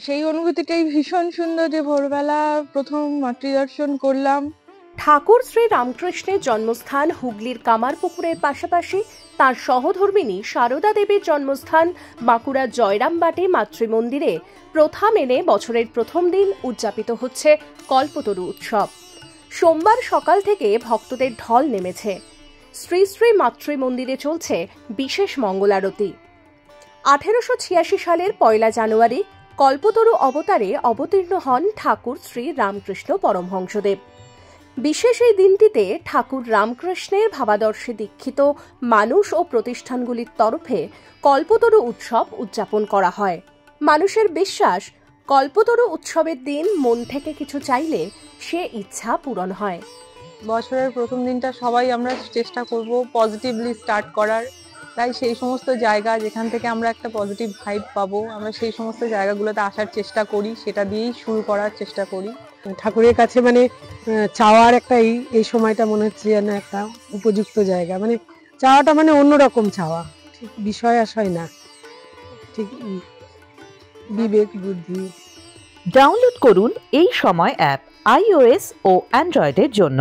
সেই অনুভূতিটাই ভীষণ সুন্দর যে ভোরবেলা প্রথম মাতৃদর্শন করলাম। ঠাকুর শ্রী রামকৃষ্ণের জন্মস্থান হুগলির কামারপুকুরের পাশাপাশি তার সহধর্মিণী সারদা দেবীর জন্মস্থান বাঁকুড়া জয়রামবাটি মাতৃমন্দিরে প্রথা মেনে বছরের প্রথম দিন উদযাপিত হচ্ছে কল্পতরু উৎসব। সোমবার সকাল থেকে ভক্তদের ঢল নেমেছে। শ্রী শ্রী মাতৃমন্দিরে চলছে বিশেষ মঙ্গলারতি। 1886 সালের 1 জানুয়ারি কল্পতরু অবতারে অবতীর্ণ হন ঠাকুর শ্রী রামকৃষ্ণ পরমহংসদেব। বিশেষ এই দিনটিতে ঠাকুর রামকৃষ্ণের ভাবাদর্শে দীক্ষিত মানুষ ও প্রতিষ্ঠানগুলির তরফে কল্পতরু উৎসব উদযাপন করা হয়। মানুষের বিশ্বাস, কল্পতরু উৎসবের দিন মন থেকে কিছু চাইলে সে ইচ্ছা পূরণ হয়। বছরের প্রথম দিনটা সবাই আমরা চেষ্টা করব পজিটিভলি স্টার্ট করার, তাই সেই সমস্ত জায়গা যেখান থেকে আমরা একটা পজিটিভ ভাইব পাবো, আমরা সেই সমস্ত জায়গাগুলোতে আসার চেষ্টা করি, সেটা দিয়েই শুরু করার চেষ্টা করি। ঠাকুরের কাছে চাওয়ার একটা এই সময়টা মনে হচ্ছে যেন একটা উপযুক্ত জায়গা। চাওয়াটা অন্যরকম চাওয়া, ঠিক বিষয় আশয় না, ঠিক বিবেক বুদ্ধি। ডাউনলোড করুন এই সময় অ্যাপ iOS ও অ্যান্ড্রয়েডের জন্য।